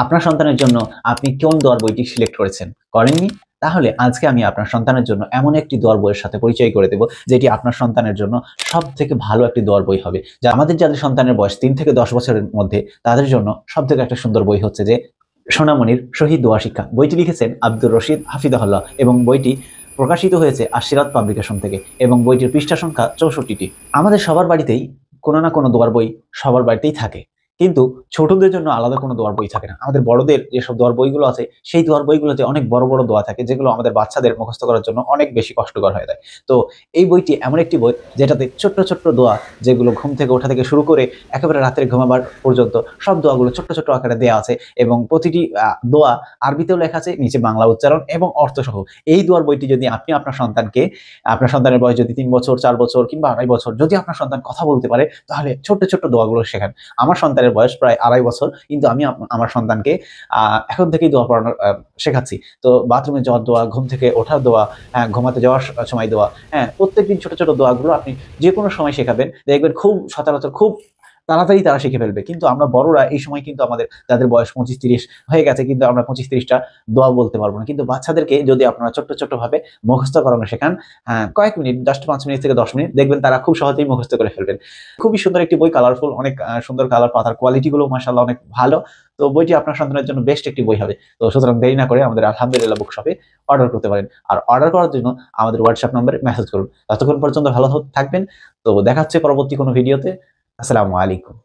আপনার সন্তানের জন্য আপনি কোন দোয়ার বইটি সিলেক্ট করেননি? তাহলে আজকে আমি আপনার সন্তানের জন্য এমন একটি দোয়ার বইয়ের সাথে পরিচয় করে দেব, যেটি আপনার সন্তানের জন্য সবথেকে ভালো একটি দোয়ার বই হবে। যা যাদের সন্তানের বয়স ৩ থেকে ১০ বছরের মধ্যে, তাদের জন্য সবথেকে একটা সুন্দর বই হচ্ছে যে সোনামণির শহীদ দোয়া শিক্ষা। বইটি লিখেছেন আব্দুর রশিদ হাফিজাহুল্লাহ এবং বইটি প্রকাশিত হয়েছে আশিরাত পাবলিকেশন থেকে এবং বইটির পৃষ্ঠা সংখ্যা ৬৪টি। আমাদের সবার বাড়িতেই কোনো না কোনো দোয়ার বই সবার বাড়িতেই থাকে। কিন্তু ছোটদের জন্য আলাদা কোনো দোয়ার বই থাকে না। আমাদের বড়দের যেসব দোয়ার বইগুলো আছে, সেই দোয়ার বইগুলোতে অনেক বড়, বড় দোয়া থাকে, যেগুলো আমাদের বাচ্চাদের মুখস্থ করার জন্য অনেক বেশি কষ্টকর হয়ে যায়। তো এই বইটি এমন একটি বই যেটাতে ছোট্ট, ছোট্ট দোয়া, যেগুলো ঘুম থেকে ওঠা থেকে শুরু করে একেবারে রাত্রে ঘুমাবার পর্যন্ত সব দোয়াগুলো ছোট্ট, ছোট্ট আকারে দেয়া আছে এবং প্রতিটি দোয়া আরবিতেও লেখা আছে, নিচে বাংলা উচ্চারণ এবং অর্থসহ। এই দোয়ার বইটি যদি আপনি আপনার সন্তানকে, আপনার সন্তানের বয়স যদি ৩ বছর, ৪ বছর কিংবা ২.৫ বছর, যদি আপনার সন্তান কথা বলতে পারে, তাহলে ছোট্ট, ছোট্ট দোয়াগুলো শেখান। আমার সন্তানের বয়স প্রায় ২.৫ বছর, কিন্তু আমি আমার সন্তানকে এখন থেকেই দোয়া পড়ানো শেখাচ্ছি। তো বাথরুমে যাওয়ার দোয়া, ঘুম থেকে ওঠার দোয়া, হ্যাঁ, ঘুমাতে যাওয়ার সময় দোয়া, হ্যাঁ, প্রত্যেকদিন ছোট, ছোট দোয়াগুলো আপনি যেকোনো সময় শেখাবেন। দেখবেন খুব সচরাচর খুব তাড়াতাড়ি তারা শিখে ফেলবে। কিন্তু আমরা বড়রা এই সময় কিন্তু আমাদের যাদের বয়স ২৫-৩০ হয়ে গেছে, কিন্তু আমরা ২৫-৩০ টা দোয়া বলতে পারবো না। কিন্তু বাচ্চাদেরকে যদি আপনারা ছোট্ট, ছোট্ট ভাবে মুখস্থ করানো শেখান, কয়েক মিনিট, জাস্ট ৫ মিনিট থেকে ১০ মিনিট, দেখবেন তারা খুব সহজেই মুখস্থ করে ফেলবেন। খুবই সুন্দর একটি বই, কালারফুল, অনেক সুন্দর কালার, পাতার কোয়ালিটি গুলো মাশাআল্লাহ অনেক ভালো। তো বইটি আপনার সন্তানের জন্য বেস্ট একটি বই হবে। তো সুতরাং দেরি না করে আমাদের আলহামদুলিল্লাহ বুক শপে অর্ডার করতে পারেন। আর অর্ডার করার জন্য আমাদের হোয়াটসঅ্যাপ নম্বরে মেসেজ করুন। ততক্ষণ পর্যন্ত ভালো থাকবেন। তো দেখা হচ্ছে পরবর্তী কোনো ভিডিওতে। আসসালামু আলাইকুম।